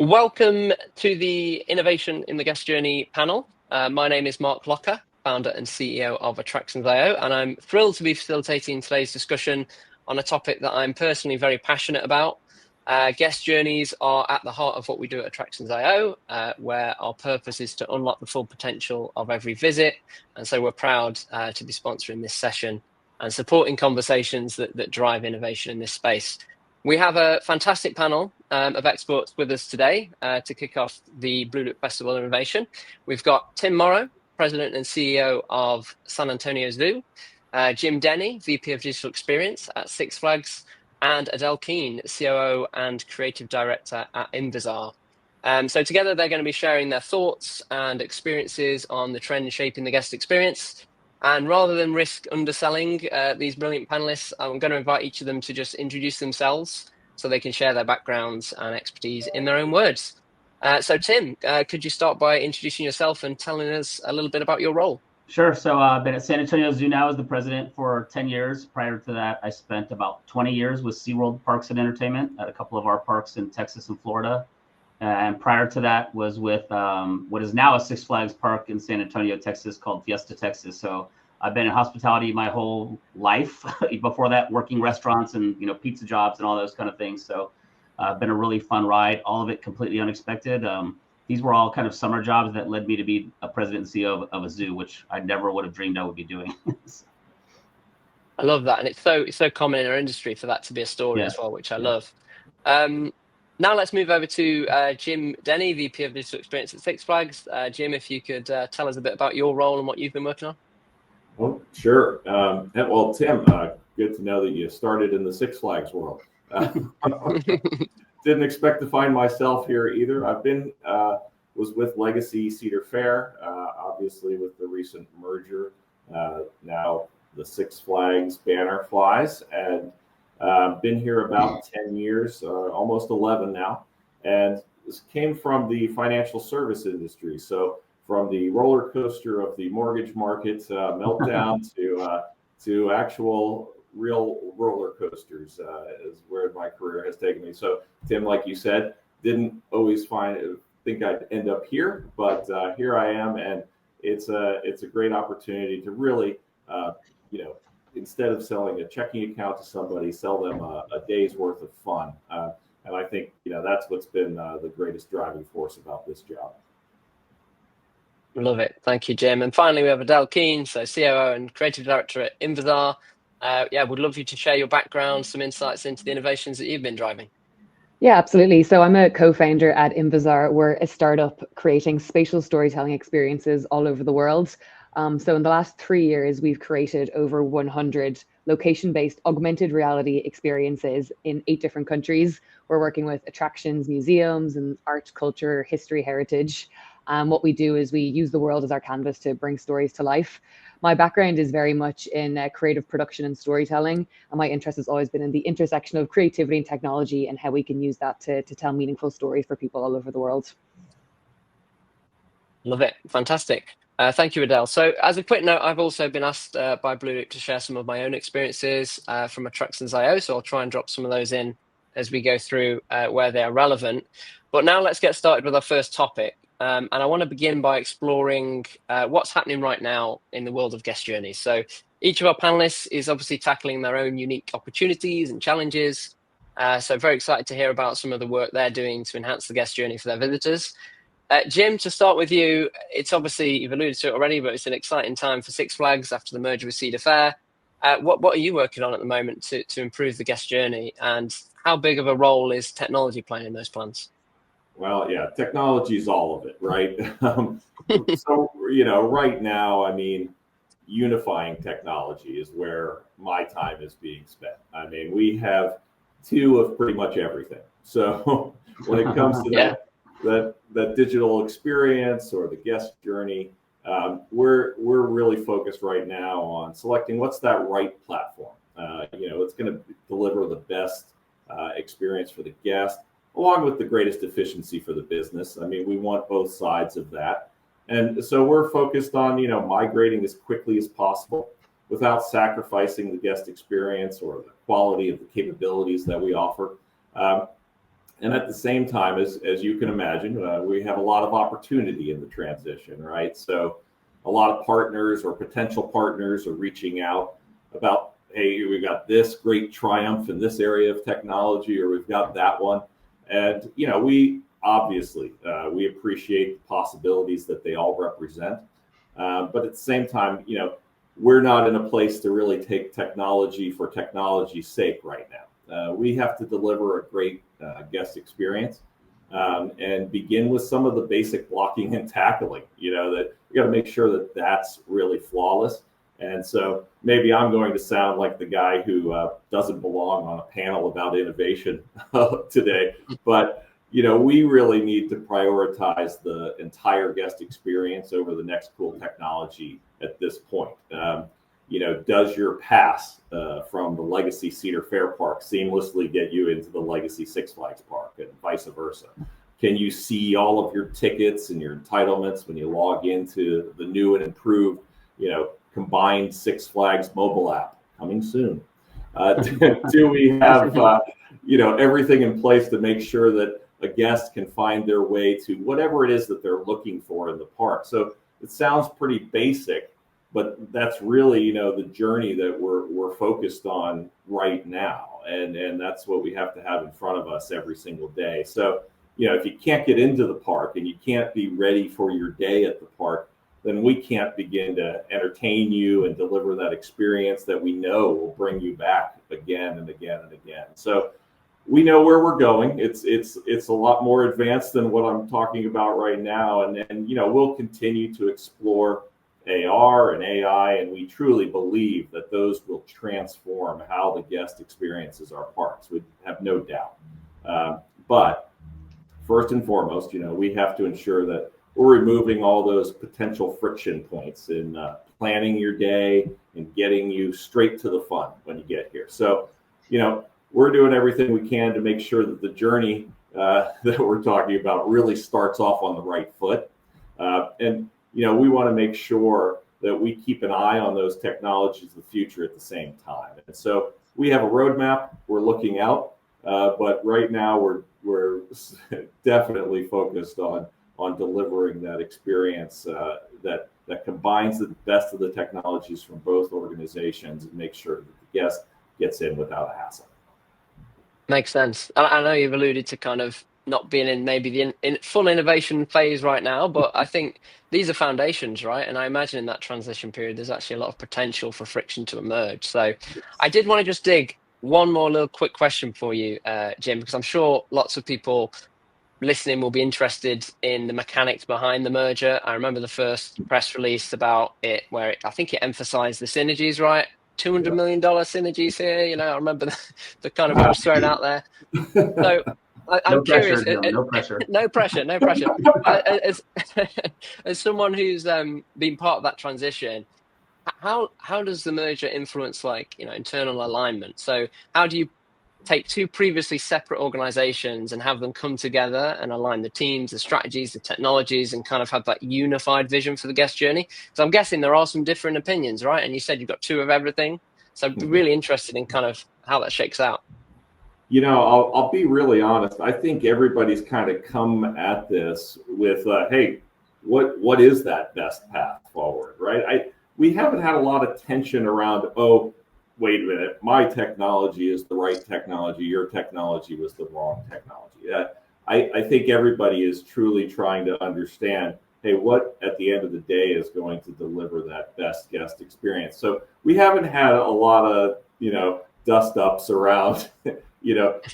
Welcome to the Innovation in the Guest Journey panel. My name is Mark Locker, founder and CEO of Attractions.io, and I'm thrilled to be facilitating today's discussion on a topic that I'm personally very passionate about. Guest journeys are at the heart of what we do at Attractions.io, where our purpose is to unlock the full potential of every visit. And so we're proud to be sponsoring this session and supporting conversations that drive innovation in this space. We have a fantastic panel of experts with us today to kick off the blooloop Festival of Innovation. We've got Tim Morrow, President and CEO of San Antonio Zoo, Jim Denny, VP of Digital Experience at Six Flags, and Adele Keane, COO and Creative Director at Imvizar. So together they're going to be sharing their thoughts and experiences on the trend shaping the guest experience. And rather than risk underselling these brilliant panelists, I'm going to invite each of them to just introduce themselves so they can share their backgrounds and expertise in their own words. So Tim, could you start by introducing yourself and telling us a little bit about your role? Sure. So I've been at San Antonio Zoo now as the president for 10 years. Prior to that, I spent about 20 years with SeaWorld Parks and Entertainment at a couple of our parks in Texas and Florida. And prior to that was with what is now a Six Flags park in San Antonio, Texas called Fiesta Texas. So I've been in hospitality my whole life. Before that, working restaurants and pizza jobs and all those kind of things. So been a really fun ride, all of it completely unexpected. These were all kind of summer jobs that led me to be a president and CEO of a zoo, which I never would have dreamed I would be doing. I love that. And it's so common in our industry for that to be a story as well, which I love. Now let's move over to Jim Denny, VP of Digital Experience at Six Flags. Jim, if you could tell us a bit about your role and what you've been working on. Well, sure. Well, Tim, good to know that you started in the Six Flags world. Didn't expect to find myself here either. I've been was with Legacy Cedar Fair, obviously with the recent merger. Now the Six Flags banner flies, and been here about 10 years, almost 11 now. And this came from the financial service industry. So from the roller coaster of the mortgage market meltdown to actual real roller coasters is where my career has taken me. So Tim, like you said, didn't always think I'd end up here, but here I am, and it's a great opportunity to really, instead of selling a checking account to somebody, sell them a day's worth of fun. And I think that's what's been the greatest driving force about this job. Love it. Thank you, Jim. And finally, we have Adele Keane, so COO and Creative Director at Imvizar. Would love you to share your background, some insights into the innovations that you've been driving. Yeah, absolutely. So I'm a co-founder at Imvizar. We're a startup creating spatial storytelling experiences all over the world. So in the last 3 years, we've created over 100 location-based augmented reality experiences in 8 different countries. We're working with attractions, museums, and art, culture, history, heritage. What we do is we use the world as our canvas to bring stories to life. My background is very much in creative production and storytelling, and my interest has always been in the intersection of creativity and technology and how we can use that to tell meaningful stories for people all over the world. Love it. Fantastic. Thank you, Adele. So as a quick note, I've also been asked by blooloop to share some of my own experiences from Attractions.io, so I'll try and drop some of those in as we go through where they are relevant. But now let's get started with our first topic. And I want to begin by exploring what's happening right now in the world of guest journeys. So each of our panelists is obviously tackling their own unique opportunities and challenges. So very excited to hear about some of the work they're doing to enhance the guest journey for their visitors. Jim, to start with you, it's obviously, you've alluded to it already, but it's an exciting time for Six Flags after the merger with Cedar Fair. What are you working on at the moment to improve the guest journey, and how big of a role is technology playing in those plans? Well, yeah, technology is all of it, right? So, right now, I mean, unifying technology is where my time is being spent. I mean, we have two of pretty much everything. So when it comes to that digital experience or the guest journey, we're really focused right now on selecting what's that right platform. It's going to deliver the best experience for the guest, along with the greatest efficiency for the business. I mean, we want both sides of that. And so we're focused on, migrating as quickly as possible without sacrificing the guest experience or the quality of the capabilities that we offer. And at the same time, as you can imagine, we have a lot of opportunity in the transition, right? So a lot of partners or potential partners are reaching out about, hey, we've got this great triumph in this area of technology, or we've got that one. And, we obviously, we appreciate the possibilities that they all represent. But at the same time, we're not in a place to really take technology for technology's sake right now. We have to deliver a great guest experience and begin with some of the basic blocking and tackling, that we got to make sure that that's really flawless. And so maybe I'm going to sound like the guy who doesn't belong on a panel about innovation today, but we really need to prioritize the entire guest experience over the next cool technology at this point. Does your pass from the legacy Cedar Fair Park seamlessly get you into the legacy Six Flags Park and vice versa? Can you see all of your tickets and your entitlements when you log into the new and improved, combined Six Flags mobile app coming soon? Do we have, everything in place to make sure that a guest can find their way to whatever it is that they're looking for in the park? So it sounds pretty basic, but that's really, the journey that we're focused on right now. And that's what we have to have in front of us every single day. So, if you can't get into the park and you can't be ready for your day at the park, then we can't begin to entertain you and deliver that experience that we know will bring you back again and again and again. So we know where we're going. It's a lot more advanced than what I'm talking about right now. And we'll continue to explore AR and AI, and we truly believe that those will transform how the guest experiences our parks. We have no doubt. But first and foremost, we have to ensure that we're removing all those potential friction points in planning your day and getting you straight to the fun when you get here. So, we're doing everything we can to make sure that the journey that we're talking about really starts off on the right foot. And we want to make sure that we keep an eye on those technologies of the future at the same time. And so we have a roadmap. We're looking out, but right now we're definitely focused on delivering that experience that combines the best of the technologies from both organizations and make sure that the guest gets in without a hassle. Makes sense. I know you've alluded to kind of not being in maybe the full innovation phase right now, but I think these are foundations, right? And I imagine in that transition period, there's actually a lot of potential for friction to emerge. So I did want to just dig one more little quick question for you, Jim, because I'm sure lots of people listening will be interested in the mechanics behind the merger. I remember the first press release about it where I think it emphasized the synergies, right? $200 million synergies here. I remember the kind of what was thrown out there. So I'm curious. Pressure, Jim, no pressure. No pressure. As someone who's been part of that transition, how does the merger influence internal alignment? So how do you take two previously separate organizations and have them come together and align the teams, the strategies, the technologies, and kind of have that unified vision for the guest journey? So I'm guessing there are some different opinions, right? And you said you've got two of everything. So I'd be really interested in kind of how that shakes out. I'll be really honest. I think everybody's kind of come at this with, hey, what is that best path forward, right? We haven't had a lot of tension around, oh, wait a minute, my technology is the right technology, your technology was the wrong technology. I think everybody is truly trying to understand, hey, what at the end of the day is going to deliver that best guest experience. So we haven't had a lot of, dust ups around,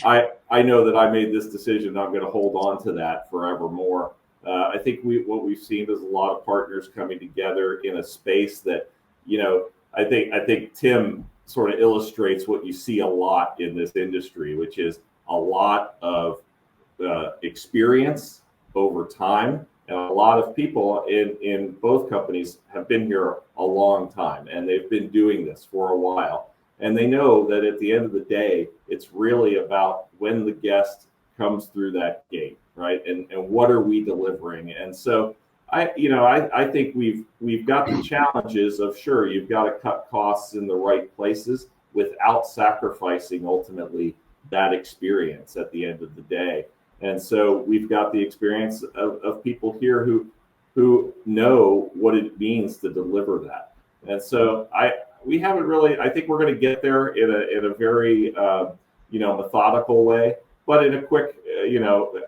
I know that I made this decision, I'm going to hold on to that forevermore. I think what we've seen is a lot of partners coming together in a space that I think Tim sort of illustrates what you see a lot in this industry, which is a lot of experience over time. And a lot of people in both companies have been here a long time, and they've been doing this for a while. And they know that at the end of the day, it's really about when the guest comes through that gate, right? And what are we delivering? And so I think we've got the challenges of, sure, you've got to cut costs in the right places without sacrificing ultimately that experience at the end of the day. And so we've got the experience of people here who know what it means to deliver that. And so we haven't really, I think we're going to get there in a very methodical way, but in a quick,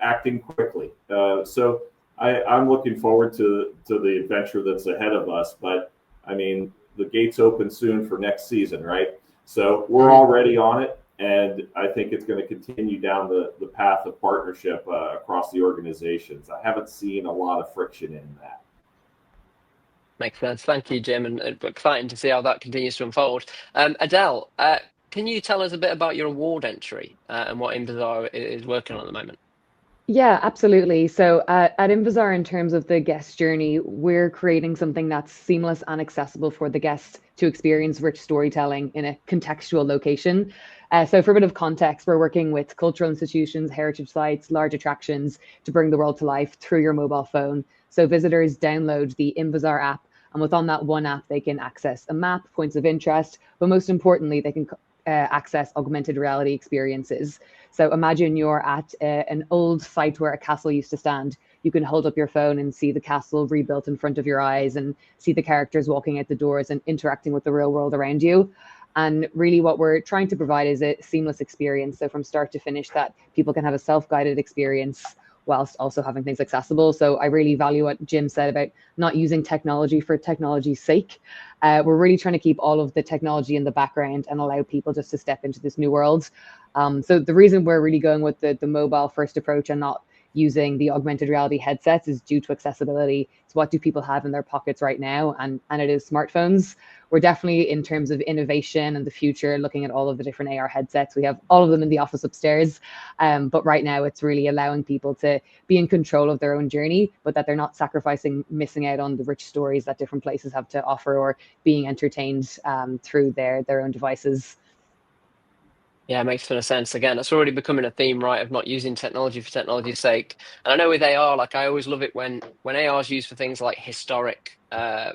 acting quickly. So I'm looking forward to the adventure that's ahead of us. But I mean, the gates open soon for next season, right? So we're already on it. And I think it's going to continue down the path of partnership across the organizations. I haven't seen a lot of friction in that. Makes sense. Thank you, Jim, and exciting to see how that continues to unfold. Adele, can you tell us a bit about your award entry and what Imvizar is working on at the moment? Yeah, absolutely. So at Imvizar, in terms of the guest journey, we're creating something that's seamless and accessible for the guest to experience rich storytelling in a contextual location. So for a bit of context, we're working with cultural institutions, heritage sites, large attractions to bring the world to life through your mobile phone. So visitors download the Imvizar app, and within that one app, they can access a map, points of interest, but most importantly, they can access augmented reality experiences. So imagine you're at an old site where a castle used to stand. You can hold up your phone and see the castle rebuilt in front of your eyes and see the characters walking out the doors and interacting with the real world around you. And really what we're trying to provide is a seamless experience. So from start to finish, that people can have a self-guided experience whilst also having things accessible. So I really value what Jim said about not using technology for technology's sake. We're really trying to keep all of the technology in the background and allow people just to step into this new world. So the reason we're really going with the mobile first approach and not using the augmented reality headsets is due to accessibility. So what do people have in their pockets right now? And it is smartphones. We're definitely, in terms of innovation and the future, looking at all of the different AR headsets. We have all of them in the office upstairs. But right now it's really allowing people to be in control of their own journey, but that they're not missing out on the rich stories that different places have to offer, or being entertained through their own devices. Yeah, it makes a ton of sense. Again, that's already becoming a theme, right, of not using technology for technology's sake. And I know with AR, like, I always love it when AR is used for things like historic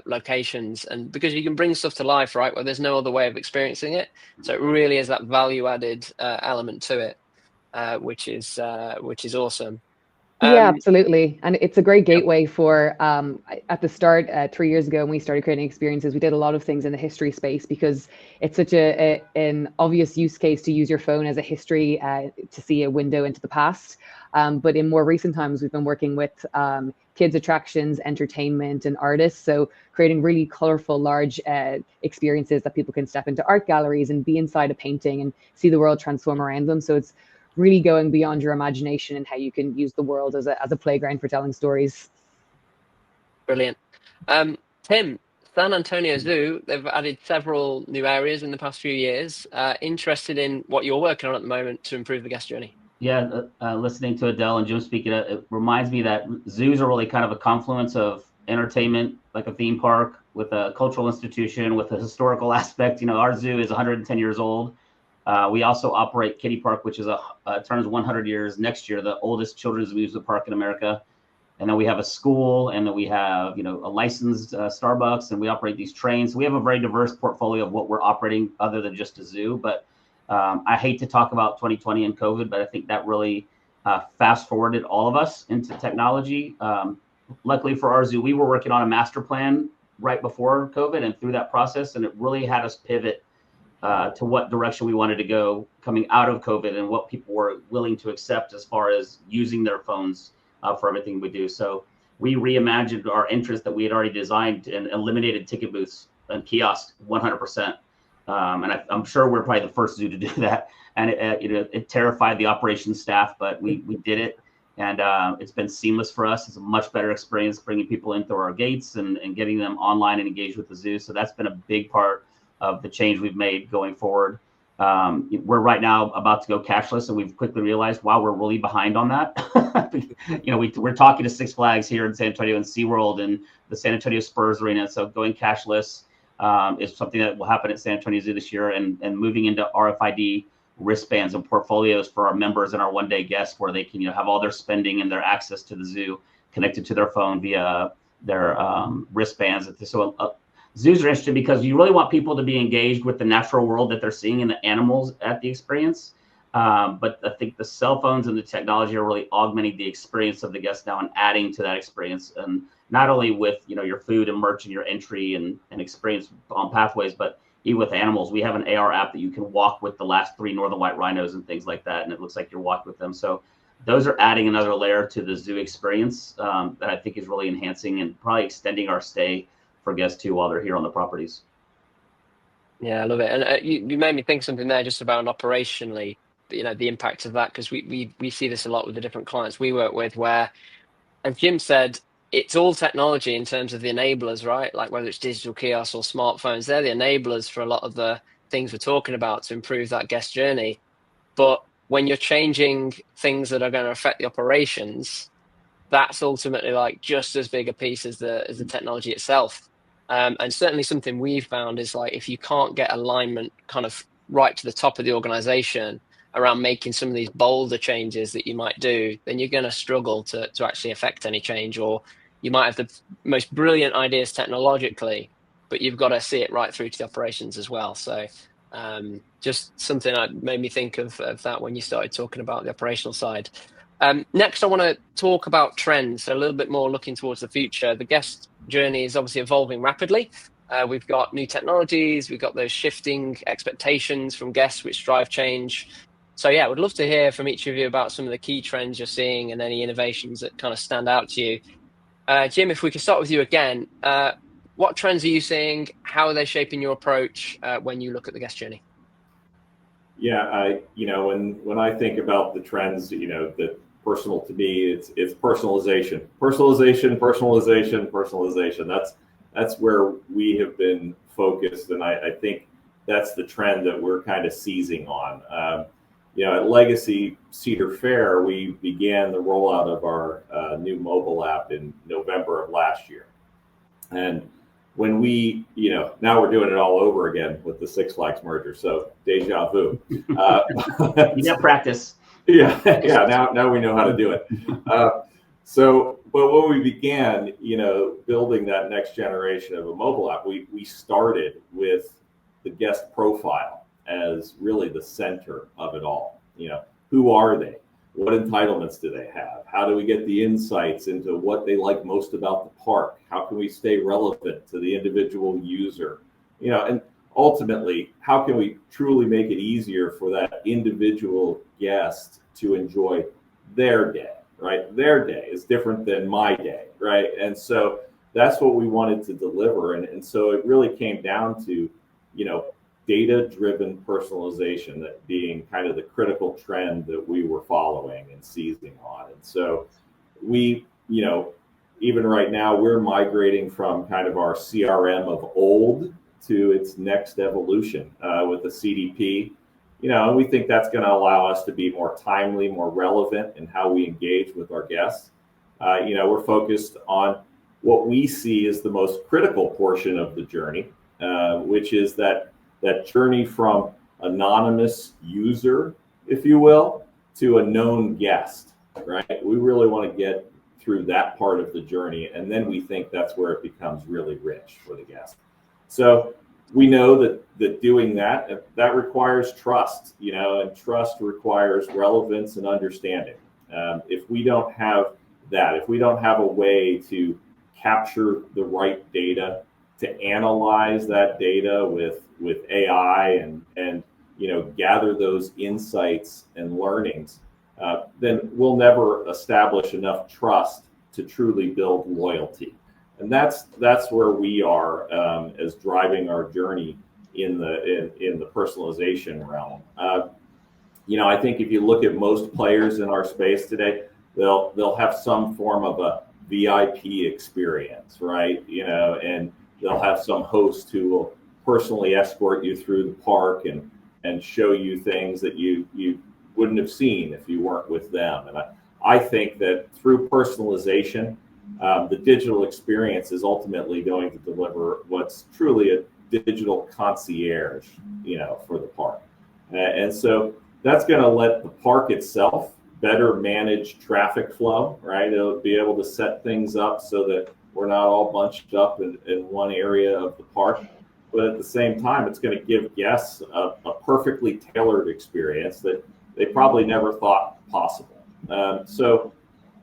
locations, and because you can bring stuff to life, right, where there's no other way of experiencing it. So it really is that value-added element to it, which is awesome. Yeah, absolutely. And it's a great gateway for, at the start, 3 years ago, when we started creating experiences, we did a lot of things in the history space because it's such an obvious use case to use your phone as a history to see a window into the past. But in more recent times, we've been working with kids attractions, entertainment, and artists. So creating really colorful, large experiences that people can step into art galleries and be inside a painting and see the world transform around them. So it's really going beyond your imagination and how you can use the world as a playground for telling stories. Brilliant. Tim, San Antonio Zoo, they've added several new areas in the past few years. Interested in what you're working on at the moment to improve the guest journey? Yeah, listening to Adele and Jim speaking, it reminds me that zoos are really kind of a confluence of entertainment, like a theme park, with a cultural institution, with a historical aspect. Our zoo is 110 years old. We also operate Kiddie Park, which is turns 100 years next year, the oldest children's amusement park in America. And then we have a school, and then we have, a licensed Starbucks, and we operate these trains. So we have a very diverse portfolio of what we're operating other than just a zoo. But I hate to talk about 2020 and COVID, but I think that really fast forwarded all of us into technology. Luckily for our zoo, we were working on a master plan right before COVID and through that process, and it really had us pivot to what direction we wanted to go coming out of COVID and what people were willing to accept as far as using their phones for everything we do. So we reimagined our entrance that we had already designed and eliminated ticket booths and kiosks 100%. And I'm sure we're probably the first zoo to do that. And it terrified the operations staff, but we did it. And it's been seamless for us. It's a much better experience bringing people in through our gates and getting them online and engaged with the zoo. So that's been a big part of the change we've made going forward. We're right now about to go cashless, and we've quickly realized, wow, we're really behind on that. We're talking to Six Flags here in San Antonio and SeaWorld and the San Antonio Spurs Arena. So going cashless is something that will happen at San Antonio Zoo this year, and moving into RFID wristbands and portfolios for our members and our one-day guests, where they can have all their spending and their access to the zoo connected to their phone via their wristbands. So zoos are interesting because you really want people to be engaged with the natural world that they're seeing and the animals at the experience. But I think the cell phones and the technology are really augmenting the experience of the guests now and adding to that experience. And not only with your food and merch and your entry and experience on pathways, but even with animals. We have an AR app that you can walk with the last 3 northern white rhinos and things like that, and it looks like you're walking with them. So those are adding another layer to the zoo experience that I think is really enhancing and probably extending our stay for guests too while they're here on the properties. Yeah, I love it. And you made me think something there just about operationally, the impact of that, because we see this a lot with the different clients we work with, where, as Jim said, it's all technology in terms of the enablers, right? Like whether it's digital kiosks or smartphones, they're the enablers for a lot of the things we're talking about to improve that guest journey. But when you're changing things that are going to affect the operations, that's ultimately like just as big a piece as the technology itself. And certainly something we've found is, like, if you can't get alignment kind of right to the top of the organization around making some of these bolder changes that you might do, then you're going to struggle to actually affect any change. Or you might have the most brilliant ideas technologically, but you've got to see it right through to the operations as well. So just something that made me think of that when you started talking about the operational side. Next, I want to talk about trends, so a little bit more looking towards the future. The guest journey is obviously evolving rapidly. We've got new technologies, we've got those shifting expectations from guests which drive change. So yeah, I would love to hear from each of you about some of the key trends you're seeing and any innovations that kind of stand out to you. Jim, if we could start with you again, what trends are you seeing? How are they shaping your approach when you look at the guest journey? Yeah, when I think about the trends, that personal to me, it's personalization. That's where we have been focused, and I think that's the trend that we're kind of seizing on. At Legacy Cedar Fair, we began the rollout of our new mobile app in November of last year, and when we, now we're doing it all over again with the Six Flags merger, so deja vu. You got practice. Yeah. Now we know how to do it. But when we began, building that next generation of a mobile app, we started with the guest profile as really the center of it all. Who are they? What entitlements do they have? How do we get the insights into what they like most about the park? How can we stay relevant to the individual user? And ultimately, how can we truly make it easier for that individual guest to enjoy their day, right? Their day is different than my day, right? And so that's what we wanted to deliver. And so it really came down to, data-driven personalization, that being kind of the critical trend that we were following and seizing on. And so we, even right now, we're migrating from kind of our CRM of old to its next evolution with the CDP. And we think that's going to allow us to be more timely, more relevant in how we engage with our guests. We're focused on what we see as the most critical portion of the journey, which is that journey from anonymous user, if you will, to a known guest, right? We really want to get through that part of the journey, and then we think that's where it becomes really rich for the guest. So we know that doing that requires trust, and trust requires relevance and understanding. If we don't have that, if we don't have a way to capture the right data, to analyze that data with AI and gather those insights and learnings, then we'll never establish enough trust to truly build loyalty. And that's where we are as driving our journey in the personalization realm. I think if you look at most players in our space today, they'll have some form of a VIP experience, right? And they'll have some host who will personally escort you through the park and show you things that you wouldn't have seen if you weren't with them. And I think that through personalization, the digital experience is ultimately going to deliver what's truly a digital concierge, for the park. And so that's going to let the park itself better manage traffic flow, right? It'll be able to set things up so that we're not all bunched up in one area of the park. But at the same time, it's going to give guests a perfectly tailored experience that they probably never thought possible. So,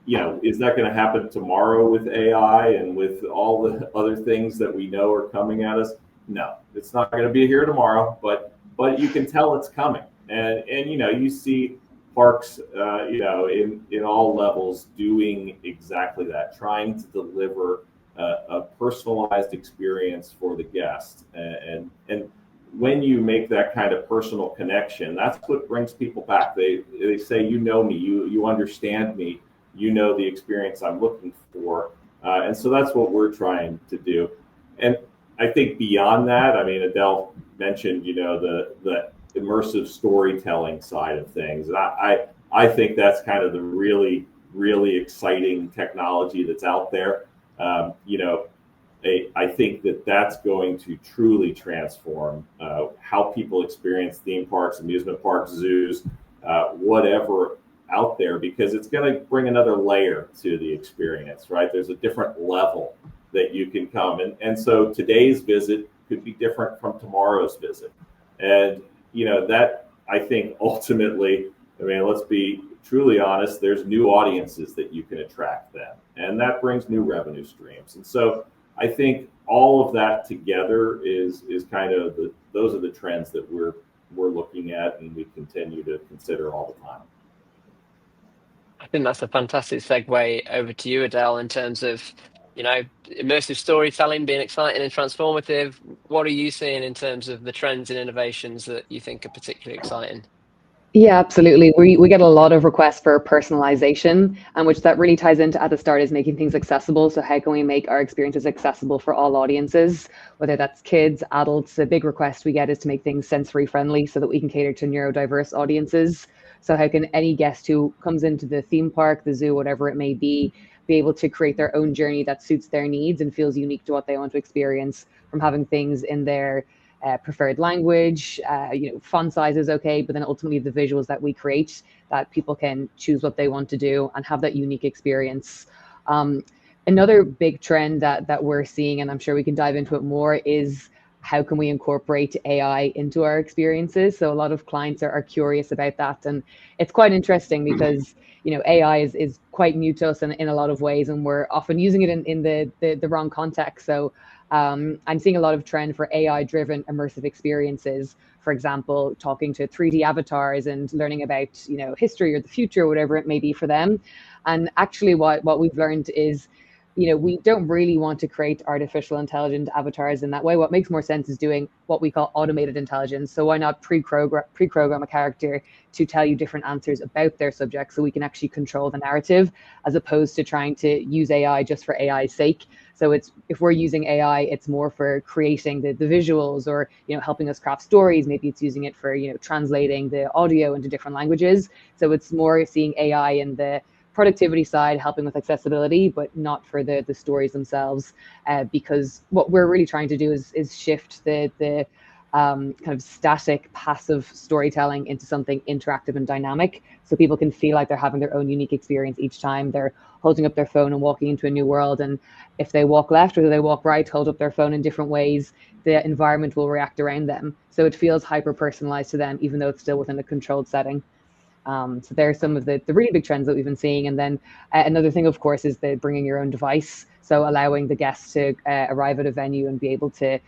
is that going to happen tomorrow with AI and with all the other things that we know are coming at us? No, it's not going to be here tomorrow, but you can tell it's coming. And you see parks, in all levels doing exactly that, trying to deliver a personalized experience for the guest. And when you make that kind of personal connection, that's what brings people back. They say, me, you understand me, the experience I'm looking for. And so that's what we're trying to do. And I think beyond that, Adele mentioned, the immersive storytelling side of things. And I think that's kind of the really, really exciting technology that's out there. I think that's going to truly transform how people experience theme parks, amusement parks, zoos, whatever out there, because it's going to bring another layer to the experience, right? There's a different level that you can come. And so today's visit could be different from tomorrow's visit. And, that I think ultimately, let's be truly honest, there's new audiences that you can attract then, and that brings new revenue streams. And so I think all of that together is kind of those are the trends that we're looking at and we continue to consider all the time. I think that's a fantastic segue over to you, Adele, in terms of, immersive storytelling being exciting and transformative. What are you seeing in terms of the trends and innovations that you think are particularly exciting? Yeah, absolutely. We get a lot of requests for personalization, and which that really ties into at the start is making things accessible. So how can we make our experiences accessible for all audiences, whether that's kids, adults? A big request we get is to make things sensory friendly so that we can cater to neurodiverse audiences. So how can any guest who comes into the theme park, the zoo, whatever it may be able to create their own journey that suits their needs and feels unique to what they want to experience, from having things in their preferred language, font size is okay, but then ultimately the visuals that we create, that people can choose what they want to do and have that unique experience. Another big trend that we're seeing, and I'm sure we can dive into it more, is how can we incorporate AI into our experiences? So a lot of clients are curious about that, and it's quite interesting because AI is quite new to us in a lot of ways, and we're often using it in the wrong context. So I'm seeing a lot of trend for AI-driven immersive experiences. For example, talking to 3D avatars and learning about history or the future, whatever it may be for them. And actually, what we've learned is, we don't really want to create artificial intelligent avatars in that way. What makes more sense is doing what we call automated intelligence. So why not pre-program a character to tell you different answers about their subject, so we can actually control the narrative, as opposed to trying to use AI just for AI's sake. So if we're using AI, it's more for creating the visuals, or helping us craft stories. Maybe it's using it for translating the audio into different languages. So it's more seeing AI in the productivity side, helping with accessibility, but not for the stories themselves, because what we're really trying to do is shift the kind of static, passive storytelling into something interactive and dynamic, so people can feel like they're having their own unique experience each time they're holding up their phone and walking into a new world. And if they walk left or they walk right, hold up their phone in different ways, the environment will react around them. So it feels hyper personalized to them, even though it's still within a controlled setting. So there are some of the really big trends that we've been seeing. And then another thing, of course, is the bringing your own device. So allowing the guests to arrive at a venue and be able to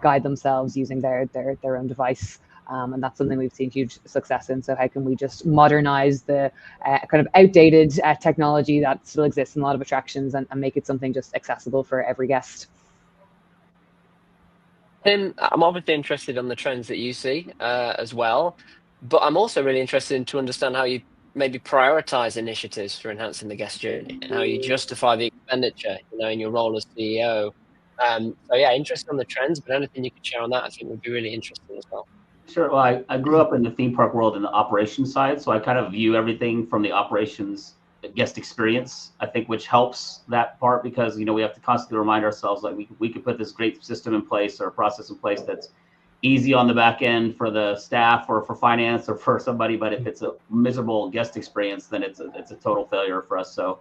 guide themselves using their own device. And that's something we've seen huge success in. So how can we just modernize the kind of outdated technology that still exists in a lot of attractions, and make it something just accessible for every guest? Tim, I'm obviously interested on the trends that you see as well, but I'm also really interested to understand how you maybe prioritize initiatives for enhancing the guest journey and how you justify the expenditure, in your role as CEO. So yeah, interested on the trends, but anything you could share on that, I think would be really interesting as well. Sure. Well, I grew up in the theme park world in the operations side, so I kind of view everything from the operations guest experience, I think, which helps that part because, we have to constantly remind ourselves like we could put this great system in place or a process in place that's easy on the back end for the staff or for finance or for somebody, but if it's a miserable guest experience, then it's a total failure for us. So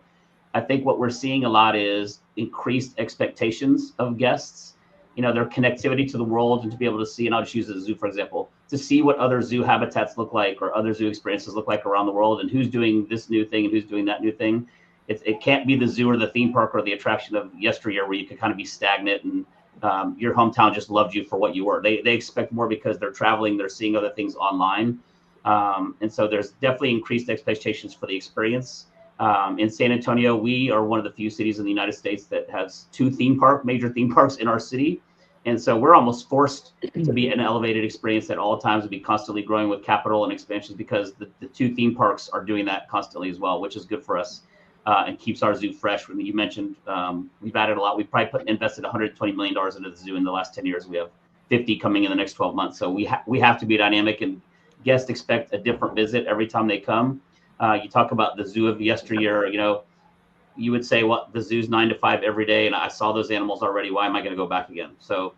I think what we're seeing a lot is increased expectations of guests, their connectivity to the world and to be able to see, and I'll just use the zoo, for example, to see what other zoo habitats look like or other zoo experiences look like around the world and who's doing this new thing and who's doing that new thing. It can't be the zoo or the theme park or the attraction of yesteryear where you could kind of be stagnant and your hometown just loved you for what you were. They expect more because they're traveling, they're seeing other things online. And so there's definitely increased expectations for the experience. In San Antonio, we are one of the few cities in the United States that has two major theme parks in our city. And so we're almost forced to be an elevated experience at all times and be constantly growing with capital and expansions because the two theme parks are doing that constantly as well, which is good for us and keeps our zoo fresh. When you mentioned we've added a lot. We've probably invested $120 million into the zoo in the last 10 years. We have 50 coming in the next 12 months. So we have to be dynamic, and guests expect a different visit every time they come. You talk about the zoo of yesteryear, you would say, well, the zoo's 9 to 5 every day, and I saw those animals already. Why am I going to go back again? So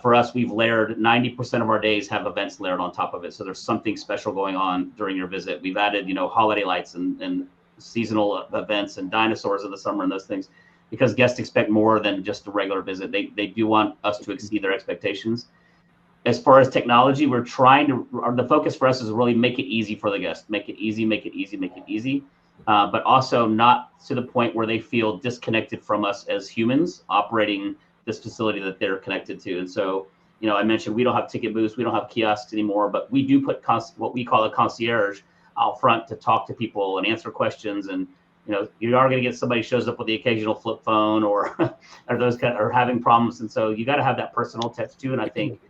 for us, we've layered 90% of our days have events layered on top of it. So there's something special going on during your visit. We've added, holiday lights and seasonal events and dinosaurs in the summer and those things because guests expect more than just a regular visit. They do want us to exceed their expectations. As far as technology, we're trying to, the focus for us is really make it easy for the guest, make it easy, make it easy, make it easy. But also not to the point where they feel disconnected from us as humans operating this facility that they're connected to. And so, I mentioned we don't have ticket booths, we don't have kiosks anymore, but we do put what we call a concierge out front to talk to people and answer questions. And, you are going to get somebody shows up with the occasional flip phone or those are having problems. And so you got to have that personal touch too. And I think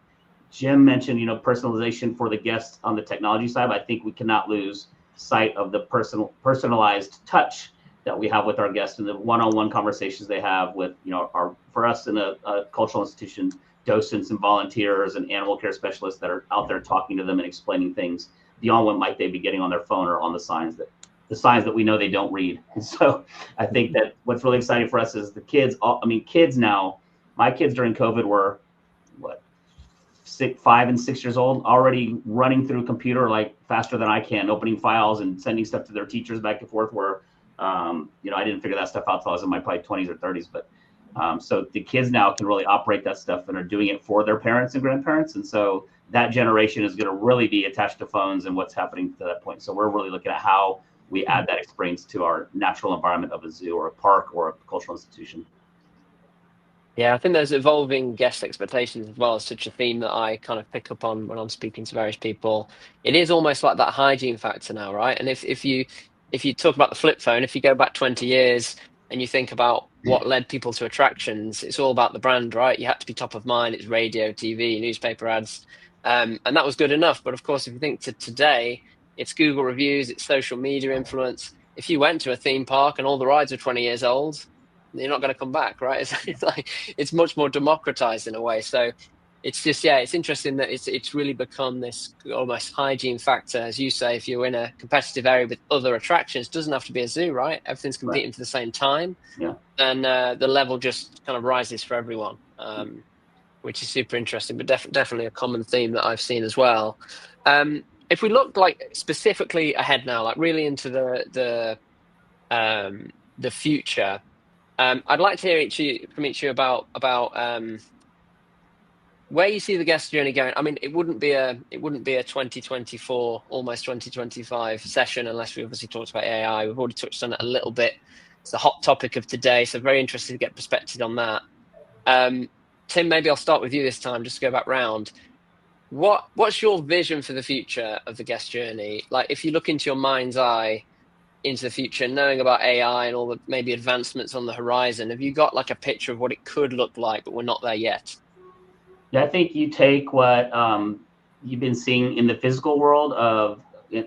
Jim mentioned, personalization for the guests on the technology side. But I think we cannot lose sight of the personalized touch that we have with our guests and the one-on-one conversations they have with, for us in a cultural institution, docents and volunteers and animal care specialists that are out there talking to them and explaining things beyond what might they be getting on their phone or on the signs that we know they don't read. And so I think that what's really exciting for us is the kids. Kids now, my kids during COVID were 5 and 6 years old, already running through a computer like faster than I can, opening files and sending stuff to their teachers back and forth. Where, I didn't figure that stuff out till I was in my probably 20s or 30s. But so the kids now can really operate that stuff and are doing it for their parents and grandparents. And so that generation is going to really be attached to phones and what's happening to that point. So we're really looking at how we add that experience to our natural environment of a zoo or a park or a cultural institution. Yeah, I think those evolving guest expectations as well is such a theme that I kind of pick up on when I'm speaking to various people. It is almost like that hygiene factor now, right? And if you talk about the flip phone, if you go back 20 years and you think about what led people to attractions, it's all about the brand, right? You had to be top of mind. It's radio, TV, newspaper ads, and that was good enough. But of course, if you think to today, it's Google reviews, it's social media influence. If you went to a theme park and all the rides are 20 years old, you're not going to come back, right? It's much more democratized in a way. So it's just, it's interesting that it's really become this almost hygiene factor. As you say, if you're in a competitive area with other attractions, it doesn't have to be a zoo, right? Everything's competing for the same time. Yeah. And the level just kind of rises for everyone, which is super interesting, but definitely a common theme that I've seen as well. If we look like specifically ahead now, like really into the future, I'd like to hear from each of you about where you see the guest journey going. I mean, it wouldn't be a 2024, almost 2025 session unless we obviously talked about AI. We've already touched on it a little bit. It's the hot topic of today, so very interested to get perspective on that. Tim, maybe I'll start with you this time, just to go back round. What's your vision for the future of the guest journey? Like, if you look into your mind's eye into the future, knowing about AI and all the maybe advancements on the horizon, have you got like a picture of what it could look like, but we're not there yet? Yeah, I think you take what you've been seeing in the physical world of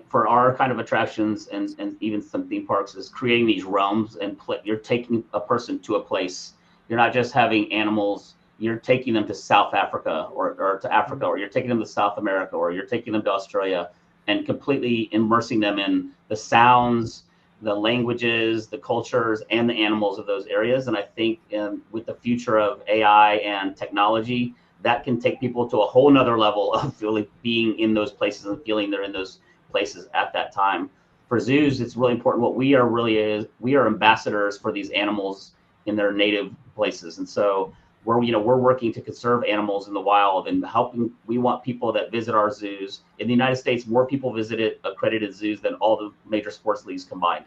for our kind of attractions and even some theme parks is creating these realms and you're taking a person to a place. You're not just having animals, you're taking them to South Africa or to Africa, or you're taking them to South America, or you're taking them to Australia and completely immersing them in the sounds, the languages, the cultures, and the animals of those areas. And I think with the future of AI and technology, that can take people to a whole nother level of really being in those places and feeling they're in those places at that time. For zoos, it's really important. What we are really is, we are ambassadors for these animals in their native places. And so we're working to conserve animals in the wild and helping. We want people that visit our zoos. In the United States, more people visited accredited zoos than all the major sports leagues combined.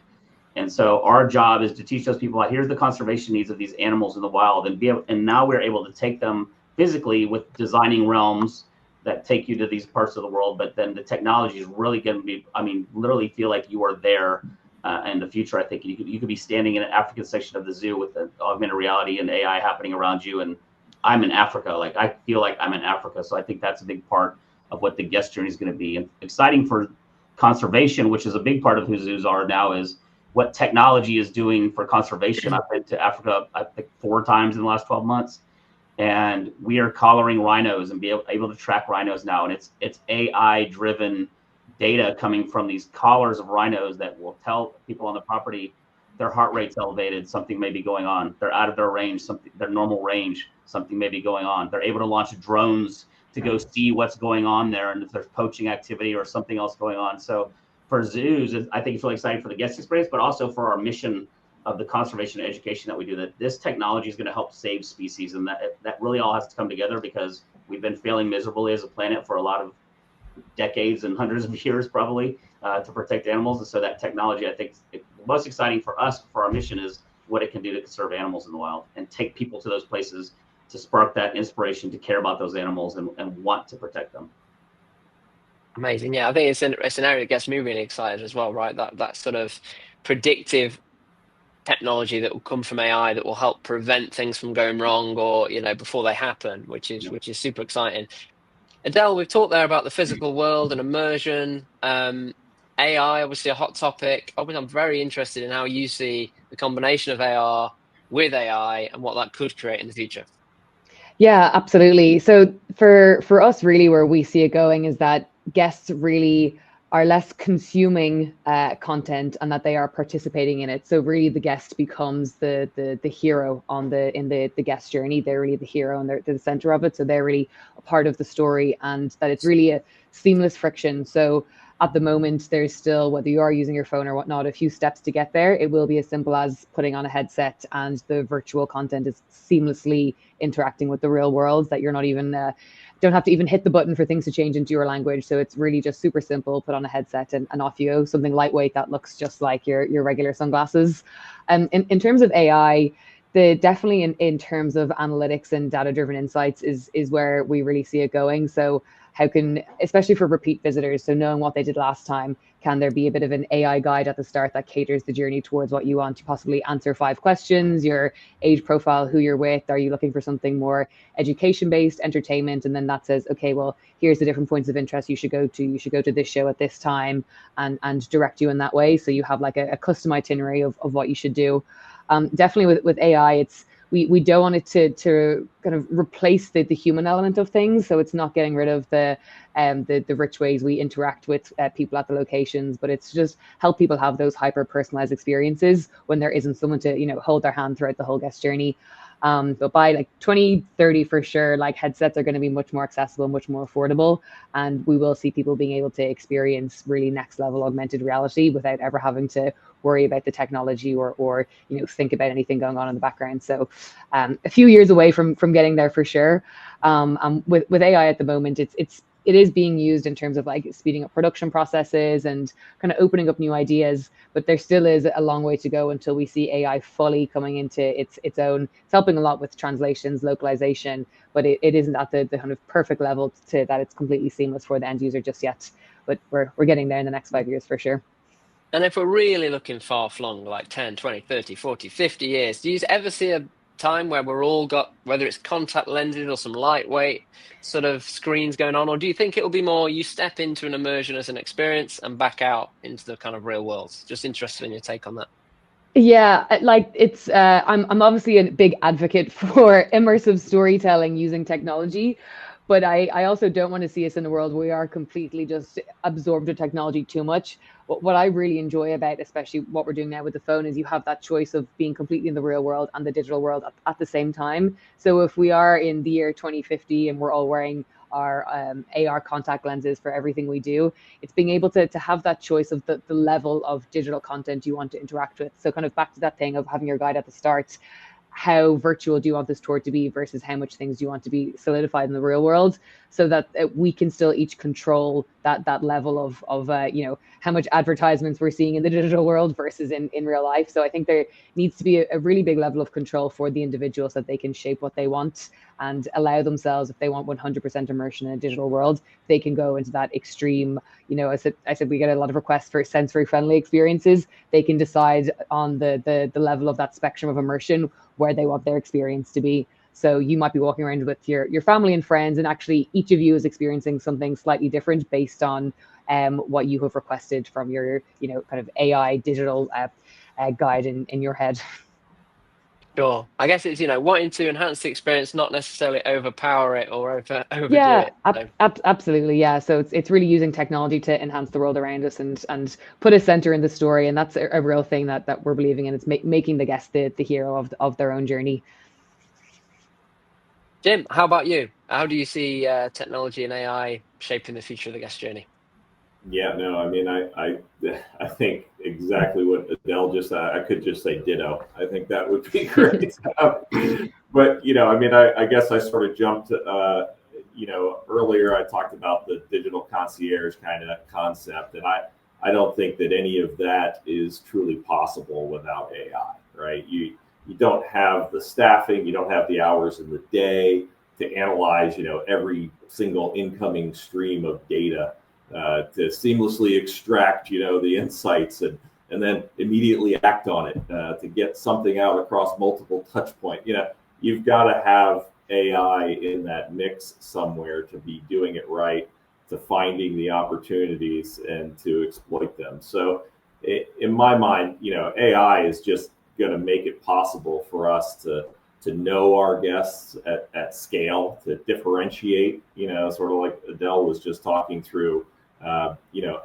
And so our job is to teach those people, here's the conservation needs of these animals in the wild, and now we're able to take them physically with designing realms that take you to these parts of the world. But then the technology is really going to be, literally feel like you are there in the future. I think you could be standing in an African section of the zoo with the augmented reality and AI happening around you. And I'm in Africa. Like, I feel like I'm in Africa. So I think that's a big part of what the guest journey is going to be. And exciting for conservation, which is a big part of who zoos are now, is what technology is doing for conservation. I've been to Africa, I think 4 times in the last 12 months. And we are collaring rhinos and be able to track rhinos now. And it's AI driven data coming from these collars of rhinos that will tell people on the property their heart rate's elevated, something may be going on. They're out of their range, their normal range, something may be going on. They're able to launch drones to go see what's going on there and if there's poaching activity or something else going on. So for zoos, I think it's really exciting for the guest experience, but also for our mission of the conservation and education that we do, that this technology is going to help save species. And that really all has to come together, because we've been failing miserably as a planet for a lot of decades and hundreds of years probably to protect animals. And so that technology, I think the most exciting for us, for our mission, is what it can do to conserve animals in the wild and take people to those places to spark that inspiration to care about those animals and want to protect them. Amazing. Yeah, I think it's an area that gets me really excited as well, right? That sort of predictive technology that will come from AI that will help prevent things from going wrong, or before they happen, which is super exciting. Adele, we've talked there about the physical world and immersion. AI, obviously a hot topic. Obviously, I'm very interested in how you see the combination of AR with AI and what that could create in the future. Yeah, absolutely. So for us, really, where we see it going is that guests really are less consuming content and that they are participating in it. So really the guest becomes the hero in the guest journey. They're really the hero and they're the center of it. So they're really a part of the story, and that it's really a seamless friction. So at the moment, there's still, whether you are using your phone or whatnot, a few steps to get there. It will be as simple as putting on a headset and the virtual content is seamlessly interacting with the real world, that you're not even don't have to even hit the button for things to change into your language. So it's really just super simple. Put on a headset and off you go. Something lightweight that looks just like your regular sunglasses. In terms of AI, definitely in terms of analytics and data-driven insights is where we really see it going. So how can, especially for repeat visitors, so knowing what they did last time, can there be a bit of an AI guide at the start that caters the journey towards what you want to possibly answer 5 questions, your age profile, who you're with, are you looking for something more education-based, entertainment, and then that says, okay, well, here's the different points of interest you should go to this show at this time, and direct you in that way. So you have like a custom itinerary of what you should do. Definitely with AI, we don't want it to kind of replace the human element of things. So it's not getting rid of the rich ways we interact with people at the locations, but it's just help people have those hyper personalized experiences when there isn't someone to hold their hand throughout the whole guest journey. But by like 2030 for sure, like headsets are going to be much more accessible, much more affordable, and we will see people being able to experience really next level augmented reality without ever having to worry about the technology or think about anything going on in the background. So a few years away from getting there for sure. With AI at the moment, it is being used in terms of like speeding up production processes and kind of opening up new ideas, but there still is a long way to go until we see AI fully coming into its own. It's helping a lot with translations, localization, but it isn't at the kind of perfect level to that it's completely seamless for the end user just yet. But we're getting there in the next 5 years for sure. And if we're really looking far flung, like 10, 20, 30, 40, 50 years, do you ever see a time where we're all got, whether it's contact lenses or some lightweight sort of screens going on, or do you think it'll be more you step into an immersion as an experience and back out into the kind of real world? Just interested in your take on that. Yeah, like it's I'm obviously a big advocate for immersive storytelling using technology, but I also don't want to see us in a world where we are completely just absorbed with technology too much. What I really enjoy about, especially what we're doing now with the phone, is you have that choice of being completely in the real world and the digital world at the same time. So if we are in the year 2050 and we're all wearing our AR contact lenses for everything we do, it's being able to have that choice of the level of digital content you want to interact with. So kind of back to that thing of having your guide at the start, how virtual do you want this tour to be versus how much things do you want to be solidified in the real world, so that we can still each control that level of how much advertisements we're seeing in the digital world versus in real life. So I think there needs to be a really big level of control for the individual so that they can shape what they want and allow themselves, if they want 100% immersion in a digital world, they can go into that extreme. I said we get a lot of requests for sensory friendly experiences. They can decide on the level of that spectrum of immersion where they want their experience to be. So you might be walking around with your family and friends, and actually each of you is experiencing something slightly different based on what you have requested from your kind of AI digital guide in your head. Sure. I guess it's, wanting to enhance the experience, not necessarily overpower it or overdo Yeah, it. So, absolutely. Yeah. So it's really using technology to enhance the world around us and put a center in the story. And that's a real thing that we're believing in. It's making the guest the hero of their own journey. Jim, how about you? How do you see technology and AI shaping the future of the guest journey? Yeah, no, I mean, I think exactly what Adele just said. I could just say ditto. I think that would be great. But I mean, I guess I sort of jumped. Earlier I talked about the digital concierge kind of concept, and I don't think that any of that is truly possible without AI. Right? You don't have the staffing, you don't have the hours in the day to analyze, every single incoming stream of data to seamlessly extract, the insights and then immediately act on it to get something out across multiple touch points. You've got to have AI in that mix somewhere to be doing it right, to finding the opportunities and to exploit them. So in my mind, AI is just going to make it possible for us to know our guests at scale, to differentiate, sort of like Adele was just talking through,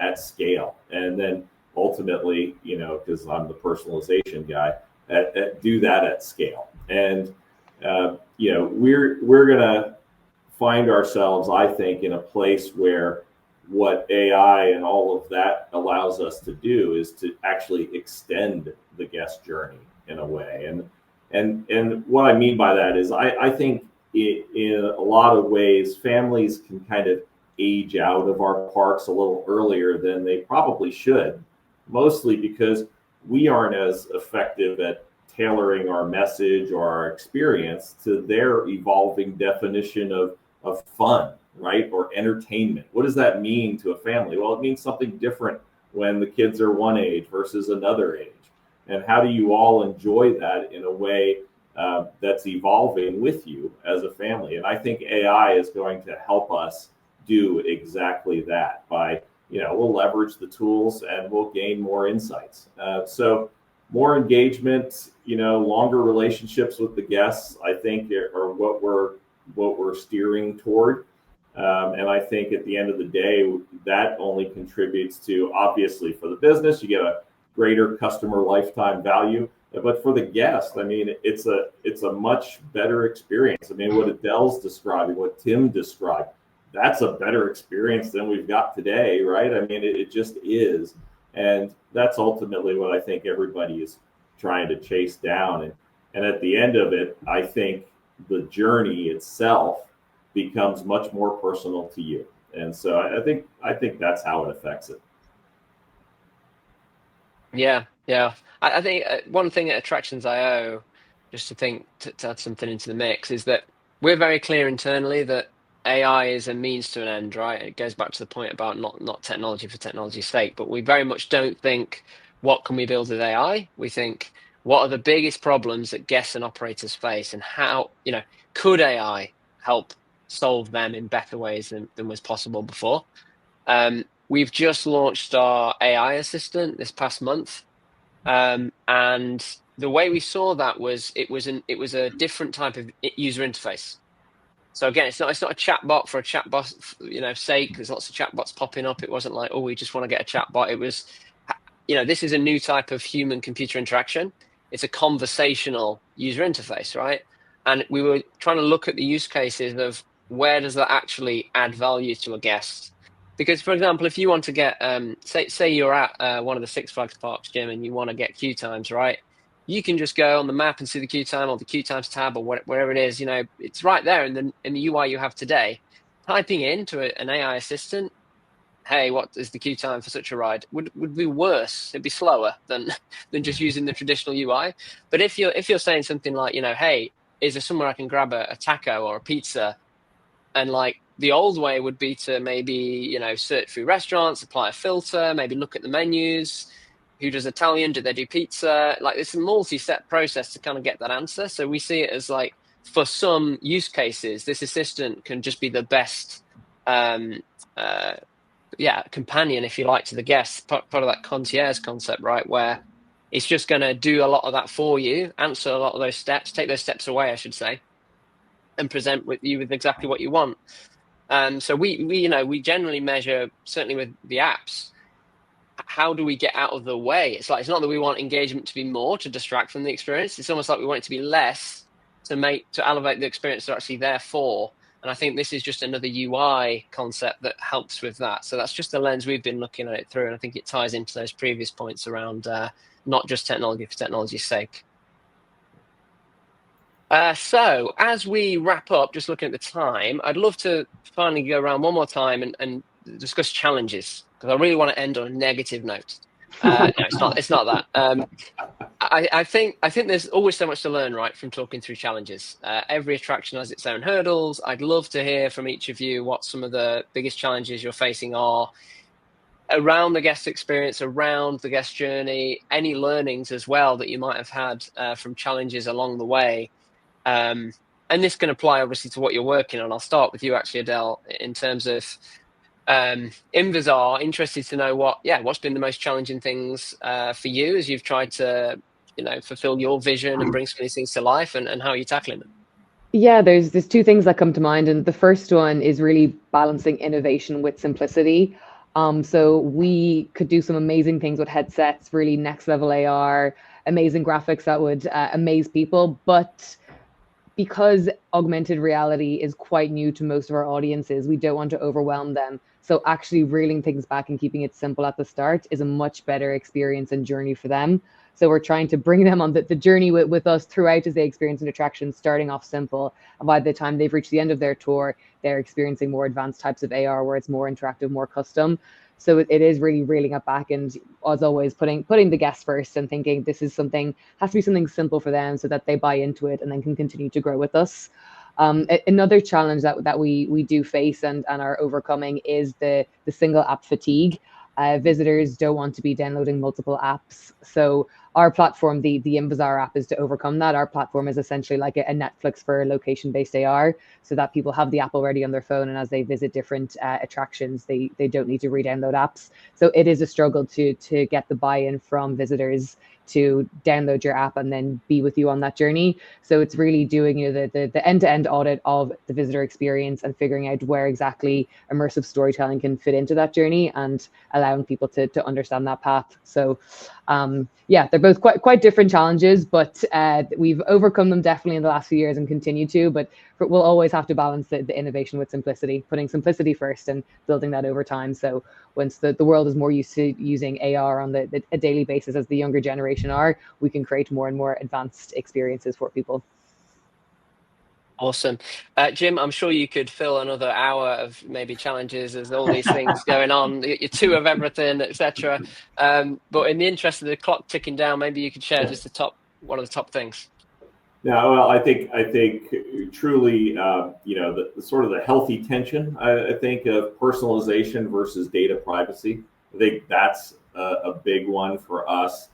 at scale. And then ultimately, because I'm the personalization guy, do that at scale. And, we're going to find ourselves, I think, in a place where what AI and all of that allows us to do is to actually extend the guest journey in a way. And what I mean by that is I think in a lot of ways, families can kind of age out of our parks a little earlier than they probably should, mostly because we aren't as effective at tailoring our message or our experience to their evolving definition of fun, right? Or entertainment. What does that mean to a family? Well, it means something different when the kids are one age versus another age. And how do you all enjoy that in a way that's evolving with you as a family? And I think AI is going to help us do exactly that by, we'll leverage the tools and we'll gain more insights. So more engagement, longer relationships with the guests, I think are what we're steering toward. And I think at the end of the day, that only contributes to, obviously, for the business, you get a greater customer lifetime value. But for the guest, I mean, it's a much better experience. I mean, what Adele's describing, what Tim described, that's a better experience than we've got today, right? I mean, it just is. And that's ultimately what I think everybody is trying to chase down. And at the end of it, I think the journey itself becomes much more personal to you. And so I think that's how it affects it. Yeah. I think one thing at Attractions.io, just to add something into the mix, is that we're very clear internally that AI is a means to an end, right? It goes back to the point about not technology for technology's sake, but we very much don't think, what can we build with AI? We think, what are the biggest problems that guests and operators face, and how, could AI help solve them in better ways than was possible before. We've just launched our AI assistant this past month, and the way we saw that was it was a different type of user interface. So again, it's not a chatbot for a chatbot, sake. There's lots of chatbots popping up. It wasn't like, oh, we just want to get a chatbot. It was, this is a new type of human-computer interaction. It's a conversational user interface, right? And we were trying to look at the use cases of where does that actually add value to a guest. Because, for example, if you want to get, say you're at one of the Six Flags parks, Jim, and you want to get queue times, right? You can just go on the map and see the queue time, or the queue times tab, or wherever it is. It's right there in the UI you have today. Typing into an AI assistant, hey, what is the queue time for such a ride, would be worse. It'd be slower than just using the traditional UI. But if you're saying something like, hey, is there somewhere I can grab a taco or a pizza? And like the old way would be to maybe, search through restaurants, apply a filter, maybe look at the menus. Who does Italian? Do they do pizza? Like, it's a multi-step process to kind of get that answer. So we see it as like, for some use cases, this assistant can just be the best, companion, if you like, to the guests. Part of that concierge concept, right, where it's just going to do a lot of that for you, answer a lot of those steps, take those steps away, I should say, and present you with exactly what you want. So we generally measure, certainly with the apps, how do we get out of the way? It's not that we want engagement to be more to distract from the experience. It's almost like we want it to be less to elevate the experience they're actually there for. And I think this is just another UI concept that helps with that. So that's just the lens we've been looking at it through. And I think it ties into those previous points around not just technology for technology's sake. So as we wrap up, just looking at the time, I'd love to finally go around one more time and discuss challenges, because I really want to end on a negative note. No, it's not that. I think there's always so much to learn, right, from talking through challenges. Every attraction has its own hurdles. I'd love to hear from each of you what some of the biggest challenges you're facing are around the guest experience, around the guest journey, any learnings as well that you might have had from challenges along the way. And this can apply obviously to what you're working on. I'll start with you actually, Adele, in terms of Imvizar. Interested to know what's been the most challenging things for you as you've tried to, fulfill your vision and bring some of these things to life, and how are you tackling them? Yeah, there's two things that come to mind, and the first one is really balancing innovation with simplicity. So we could do some amazing things with headsets, really next level AR, amazing graphics that would amaze people, but because augmented reality is quite new to most of our audiences, we don't want to overwhelm them. So actually reeling things back and keeping it simple at the start is a much better experience and journey for them. So we're trying to bring them on the journey with us throughout as they experience an attraction, starting off simple. And by the time they've reached the end of their tour, they're experiencing more advanced types of AR where it's more interactive, more custom. So it is really reeling it back, and as always, putting the guests first and thinking this is has to be something simple for them so that they buy into it and then can continue to grow with us. Another challenge that we do face and are overcoming is the single app fatigue. Visitors don't want to be downloading multiple apps. So our platform, the Imvizar app, is to overcome that. Our platform is essentially like a Netflix for location-based AR, so that people have the app already on their phone, and as they visit different attractions, they don't need to re-download apps. So it is a struggle to get the buy-in from visitors to download your app and then be with you on that journey. So it's really doing the end-to-end audit of the visitor experience and figuring out where exactly immersive storytelling can fit into that journey and allowing people to understand that path. So they're both quite different challenges, but we've overcome them definitely in the last few years and continue to, but we'll always have to balance the innovation with simplicity, putting simplicity first and building that over time. So once the world is more used to using AR on a daily basis, as the younger generation are, we can create more and more advanced experiences for people. Awesome. Jim, I'm sure you could fill another hour of maybe challenges. There's all these things going on, you're two of everything, etc. But in the interest of the clock ticking down, maybe you could share just one of the top things. No, well, I think truly, the sort of the healthy tension, I think, of personalization versus data privacy. I think that's a big one for us.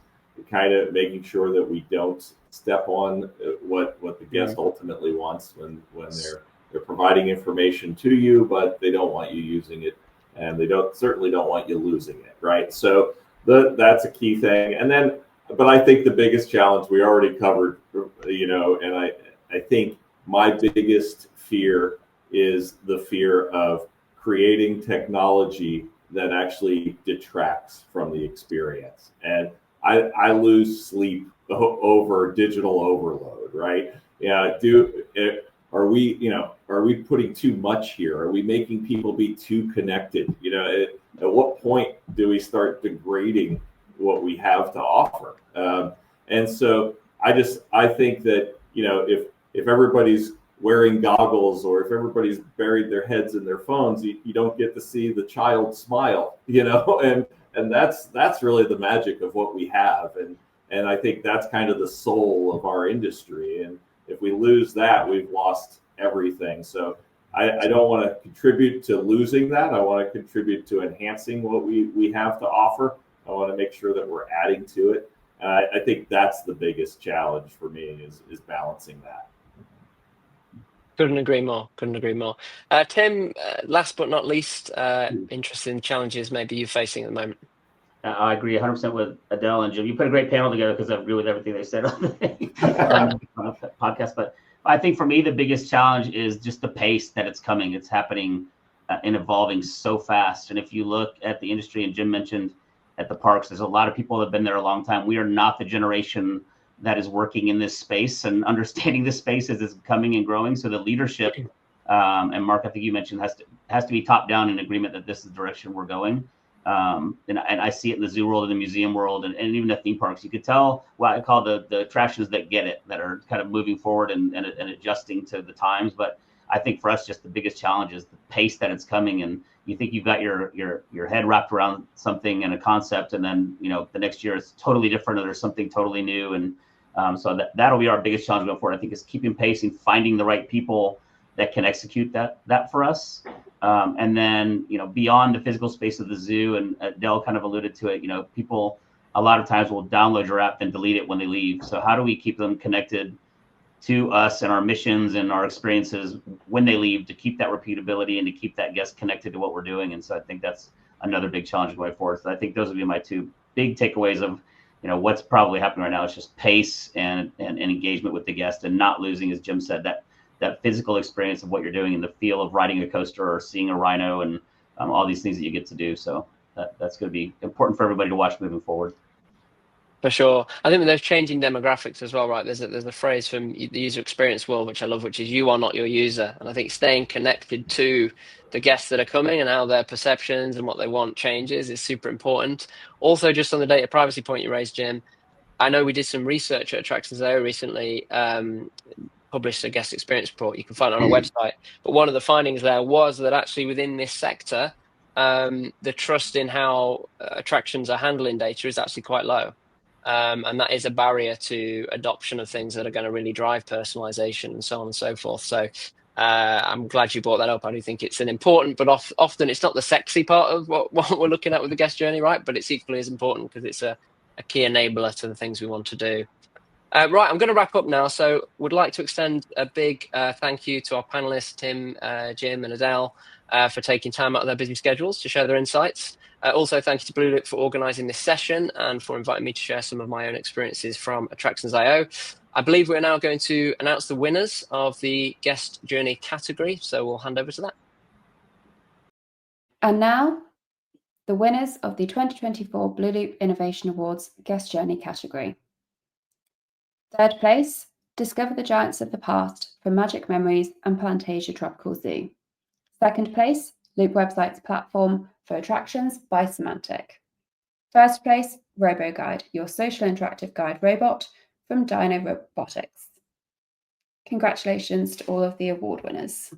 kind of making sure that we don't step on what the guest ultimately wants when they're providing information to you, but they don't want you using it, and they certainly don't want you losing it, right? So that's a key thing. And then, but I think the biggest challenge we already covered, and I think my biggest fear is the fear of creating technology that actually detracts from the experience. And I lose sleep over digital overload, right? Yeah. Are we putting too much here? Are we making people be too connected? At what point do we start degrading what we have to offer? And so I think that, if everybody's wearing goggles, or if everybody's buried their heads in their phones, you don't get to see the child smile, and that's really the magic of what we have. And I think that's kind of the soul of our industry. And if we lose that, we've lost everything. So I don't want to contribute to losing that. I want to contribute to enhancing what we have to offer. I want to make sure that we're adding to it. I think that's the biggest challenge for me is balancing that. Couldn't agree more. Tim, last but not least, interesting challenges maybe you're facing at the moment. I agree 100% with Adele and Jim. You put a great panel together because I agree with everything they said on the podcast. But I think for me, the biggest challenge is just the pace that it's coming. It's happening and evolving so fast. And if you look at the industry, and Jim mentioned at the parks, there's a lot of people that have been there a long time. We are not the generation that is working in this space and understanding this space as it's coming and growing. So the leadership, and Mark, I think you mentioned, has to be top down in agreement that this is the direction we're going. And I see it in the zoo world and the museum world and even the theme parks. You could tell what I call the attractions that get it, that are kind of moving forward and adjusting to the times. But I think for us, just the biggest challenge is the pace that it's coming. And you think you've got your head wrapped around something and a concept, and then the next year it's totally different, or there's something totally new. And so that'll be our biggest challenge going forward. I think is keeping pace and finding the right people that can execute that for us. And then, beyond the physical space of the zoo, and Adele kind of alluded to it, people a lot of times will download your app and delete it when they leave. So how do we keep them connected to us and our missions and our experiences when they leave, to keep that repeatability and to keep that guest connected to what we're doing? And so I think that's another big challenge going forward. So I think those would be my two big takeaways of, what's probably happening right now is just pace and engagement with the guest, and not losing, as Jim said, that physical experience of what you're doing and the feel of riding a coaster or seeing a rhino and all these things that you get to do. So that's going to be important for everybody to watch moving forward. For sure. I think with those changing demographics as well, right? There's a phrase from the user experience world, which I love, which is "you are not your user." And I think staying connected to the guests that are coming and how their perceptions and what they want changes is super important. Also, just on the data privacy point you raised, Jim, I know we did some research at Attractions.io recently, published a guest experience report. You can find it on our website. But one of the findings there was that actually within this sector, the trust in how attractions are handling data is actually quite low. And that is a barrier to adoption of things that are going to really drive personalization and so on and so forth. So I'm glad you brought that up. I do think it's an important, but often it's not the sexy part of what we're looking at with the guest journey, right? But it's equally as important because it's a key enabler to the things we want to do. Right, I'm going to wrap up now. So would like to extend a big thank you to our panelists, Tim, Jim and Adele, for taking time out of their busy schedules to share their insights. Also, thank you to blooloop for organising this session and for inviting me to share some of my own experiences from Attractions.io. I believe we're now going to announce the winners of the guest journey category. So we'll hand over to that. And now, the winners of the 2024 blooloop Innovation Awards guest journey category. Third place, Discover the Giants of the Past from Magic Memories and Plantasia Tropical Zoo. Second place, Loop Website's platform for attractions by Semantic. First place, RoboGuide, your social interactive guide robot from Dino Robotics. Congratulations to all of the award winners.